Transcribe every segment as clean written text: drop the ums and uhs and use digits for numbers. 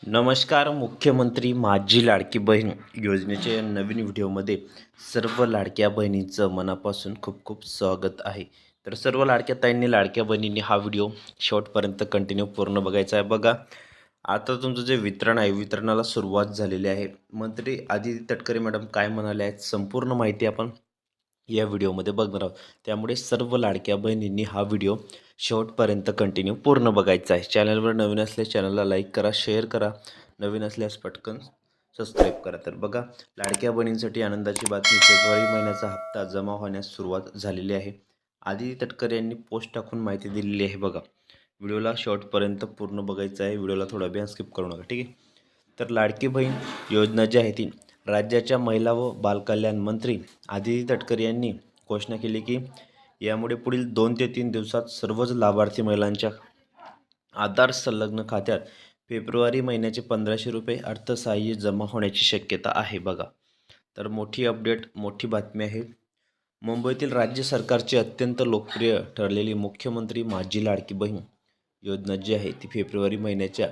नमस्कार. मुख्यमंत्री माझी लाडकी बहीण योजनेच्या या नवीन व्हिडिओमध्ये सर्व लाडक्या बहिणींचं मनापासून खूप खूप स्वागत आहे. तर सर्व लाडक्या ताईंनी लाडक्या बहिणींनी हा व्हिडिओ शेवटपर्यंत कंटिन्यू पूर्ण बघायचा आहे. बघा, आता तुमचं जे वितरण आहे वितरणाला सुरुवात झालेली आहे. मंत्री आदिती तटकरे मॅडम काय म्हणाले आहेत संपूर्ण माहिती आपण या व्हिडिओमध्ये बघणार आहोत. त्यामुळे सर्व लाडक्या बहिणींनी हा व्हिडिओ शेवटपर्यंत कंटिन्यू पूर्ण बघायचा आहे. चॅनलवर नवीन असल्यास चॅनलला लाईक करा, शेअर करा. नवीन असल्यास पटकन सबस्क्राईब करा. तर बघा, लाडक्या बहिणींसाठी आनंदाची बातमी, फेब्रुवारी महिन्याचा हप्ता जमा होण्यास सुरुवात झालेली आहे. आदिती तटकरे यांनी पोस्ट टाकून माहिती दिलेली आहे. बघा, व्हिडिओला शेवटपर्यंत पूर्ण बघायचं आहे. व्हिडिओला थोडा वेळ स्किप करू नका, ठीक आहे. तर लाडकी बहीण योजना जी आहे ती राज्याच्या महिला व बालकल्याण मंत्री आदिती तटकरे यांनी घोषणा केली की यामुळे पुढील 2 ते 3 दिवसात सर्वच लाभार्थी महिलांच्या आधार संलग्न खात्यात फेब्रुवारी महिन्याचे 1500 रुपये अर्थसहाय्य जमा होण्याची शक्यता आहे. बघा, तर मोठी अपडेट, मोठी बातमी आहे. मुंबईतील राज्य सरकारची अत्यंत लोकप्रिय ठरलेली मुख्यमंत्री माझी लाडकी बहीण योजना जी आहे ती फेब्रुवारी महिन्याच्या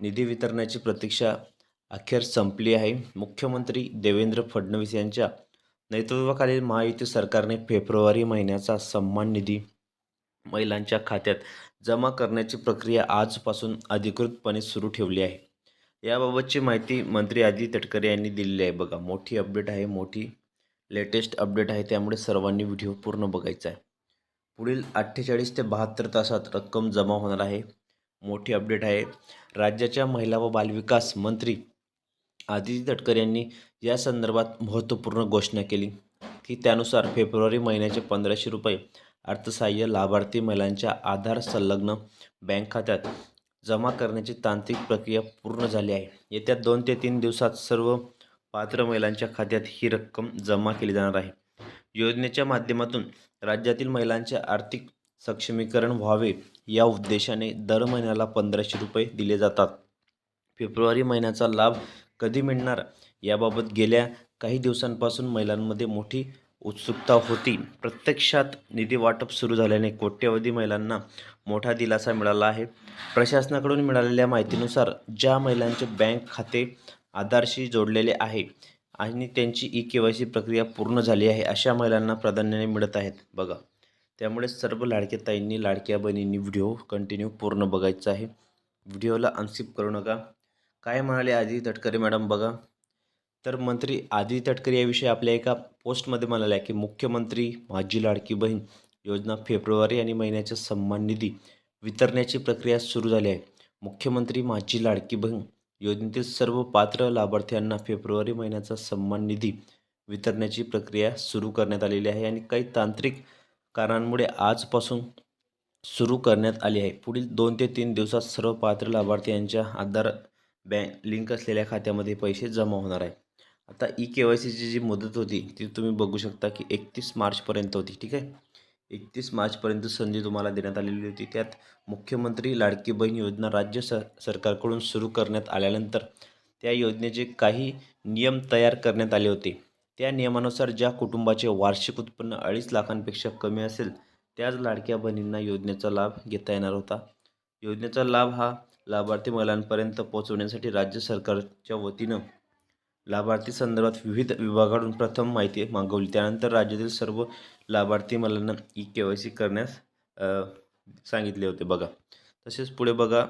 निधी वितरणाची प्रतीक्षा अखेर संपली आहे. मुख्यमंत्री देवेंद्र फडणवीस यांच्या नेतृत्वाखालील महायुती सरकारने फेब्रुवारी महिन्याचा सन्मान निधी महिलांच्या खात्यात जमा करण्याची प्रक्रिया आजपासून अधिकृतपणे सुरू ठेवली आहे. याबाबतची माहिती मंत्री आदिती तटकरे यांनी दिलेली आहे. बघा, मोठी अपडेट आहे, मोठी लेटेस्ट अपडेट आहे. त्यामुळे सर्वांनी व्हिडिओ पूर्ण बघायचा आहे. पुढील 48 ते 72 तासात रक्कम जमा होणार आहे. मोठी अपडेट आहे. राज्याच्या महिला व बालविकास मंत्री आदिती तटकरे यांनी या संदर्भात महत्त्वपूर्ण घोषणा केली की त्यानुसार फेब्रुवारी महिन्याचे 1500 रुपये अर्थसहाय्य लाभार्थी महिलांच्या आधार संलग्न बँक खात्यात जमा करण्याची तांत्रिक प्रक्रिया पूर्ण झाली आहे. येत्या 2 ते 3 दिवसात सर्व पात्र महिलांच्या खात्यात ही रक्कम जमा केली जाणार आहे. योजनेच्या माध्यमातून राज्यातील महिलांचे आर्थिक सक्षमीकरण व्हावे या उद्देशाने दर महिन्याला 1500 रुपये दिले जातात. फेब्रुवारी महिन्याचा लाभ कधी मिळणार याबाबत गेल्या काही दिवसांपासून महिलांमध्ये मोठी उत्सुकता होती. प्रत्यक्षात निधी वाटप सुरू झाल्याने कोट्यवधी महिलांना मोठा दिलासा मिळाला आहे. प्रशासनाकडून मिळालेल्या माहितीनुसार ज्या महिलांचे बँक खाते आधारशी जोडलेले आहे आणि त्यांची ई-के-वाय-सी प्रक्रिया पूर्ण झाली आहे अशा महिलांना प्राधान्याने मिळत आहेत. बघा, त्यामुळे सर्व लाडक्या ताईंनी लाडक्या बहिणींनी व्हिडिओ कंटिन्यू पूर्ण बघायचा आहे. व्हिडिओला अनस्किप करू नका. काय म्हणाले आदिती तटकरे मॅडम बघा, तर मंत्री आदिती तटकरे याविषयी आपल्या एका पोस्टमध्ये म्हणाले आहे की मुख्यमंत्री माझी लाडकी बहीण योजना फेब्रुवारी आणि महिन्याच्या सन्मान निधी वितरण्याची प्रक्रिया सुरू झाली आहे. मुख्यमंत्री माझी लाडकी बहीण योजनेतील सर्व पात्र लाभार्थ्यांना फेब्रुवारी महिन्याचा सन्मान निधी वितरण्याची प्रक्रिया सुरू करण्यात आलेली आहे आणि काही तांत्रिक कारणांमुळे आजपासून सुरू करण्यात आली आहे. पुढील 2 ते 3 दिवसात सर्व पात्र लाभार्थी यांच्या आधार बँक लिंक असलेल्या खात्यामध्ये पैसे जमा होणार आहे. आता ई-के-वाय-सीची जी मुदत होती ती तुम्ही बघू शकता की 31 मार्चपर्यंत होती, ठीक आहे. 31 मार्चपर्यंत संधी तुम्हाला देण्यात आलेली होती. त्यात मुख्यमंत्री लाडकी बहीण योजना राज्य सरकारकडून सुरू करण्यात आल्यानंतर त्या योजनेचे काही नियम तयार करण्यात आले होते. त्या नियमानुसार ज्या कुटुंबाचे वार्षिक उत्पन्न 2.5 लाखांपेक्षा कमी असेल त्याच लाडक्या बहिणींना योजनेचा लाभ घेता येणार होता. योजनेचा लाभ हा लाभार्थी महिलांपर्यंत पोहोचवण्यासाठी राज्य सरकारच्या वतीनं लाभार्थी संदर्भात विविध विभागाकडून प्रथम माहिती मागवली. त्यानंतर राज्यातील सर्व लाभार्थी महिलांना ई-के-वाय-सी करण्यास सांगितले होते. बघा, तसेच पुढे बघा,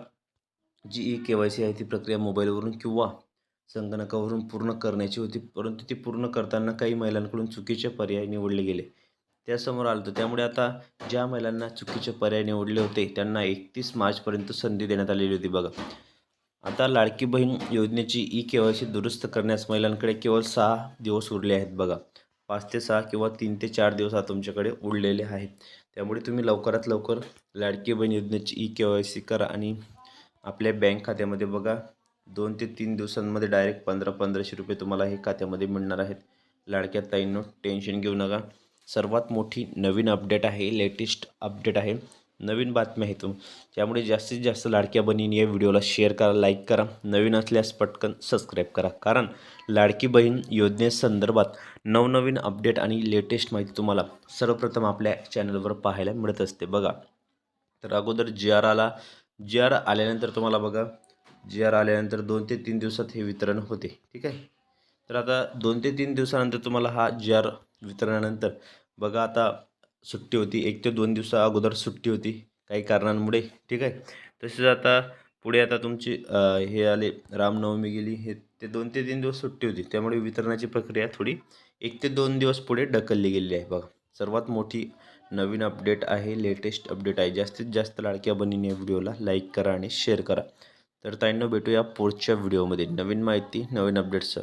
जी ई-के-वाय-सी आहे ती प्रक्रिया मोबाईलवरून किंवा संगणकावरून पूर्ण करण्याची होती, परंतु ती पूर्ण करताना काही महिलांकडून चुकीचे पर्याय निवडले गेले. त्यासमोर आलं होतं. त्यामुळे आता ज्या महिलांना चुकीचे पर्याय निवडले होते त्यांना 31 मार्चपर्यंत संधी देण्यात आलेली होती. बघा, आता लाडकी बहीण योजनेची ई-के-वाय-सी दुरुस्त करण्यास महिलांकडे केवळ 6 दिवस उरले आहेत. बघा, 5 ते 6 किंवा 3 ते 4 दिवस आता तुमच्याकडे उरलेले आहेत. त्यामुळे तुम्ही लवकरात लवकर लाडकी बहीण योजनेची ई-के-वाय-सी करा आणि आपल्या बँक खात्यामध्ये बघा 2 ते 3 दिवसांमध्ये डायरेक्ट 1500 रुपये तुम्हाला हे खात्यामध्ये मिळणार आहेत. लाडक्या ताईंनो, टेन्शन घेऊ नका. सर्वात मोठी नवीन अपडेट आहे, लेटेस्ट अपडेट आहे, नवीन बातमी आहे त्यामुळे जास्तीत जास्त लाडक्या बहिणींनी या व्हिडिओला शेअर करा, लाईक करा. नवीन असल्यास पटकन सबस्क्राईब करा, कारण लाडकी बहीण योजनेसंदर्भात नवनवीन अपडेट आणि लेटेस्ट माहिती तुम्हाला सर्वप्रथम आपल्या चॅनलवर पाहायला मिळत असते. बघा, तर अगोदर जी आर आला. जी आर आल्यानंतर तुम्हाला बघा जी आर आल्यानंतर 2 ते 3 दिवसात हे वितरण होते. ठीक आहे. तर आता 2 ते 3 दिवसानंतर तुम्हाला हा जी आर वितरणानंतर बघा आता सुट्टी होती. 1 ते 2 दिवसा अगोदर सुट्टी होती काही कारणांमुळे. ठीक आहे. तसेच आता पुढे आता तुमची हे आले रामनवमी गेली, हे ते 2 ते 3 दिवस सुट्टी होती. त्यामुळे वितरणाची प्रक्रिया थोडी 1 ते 2 दिवस पुढे ढकलली गेलेली आहे बघा. सर्वात मोठी नवीन अपडेट आहे, लेटेस्ट अपडेट आहे. जास्तीत जास्त लाडक्या बहिणीने व्हिडिओला लाईक करा आणि शेअर करा. तर ताईंनो भेटूया पुढच्या व्हिडिओमध्ये नवीन माहिती, नवीन अपडेट्ससह.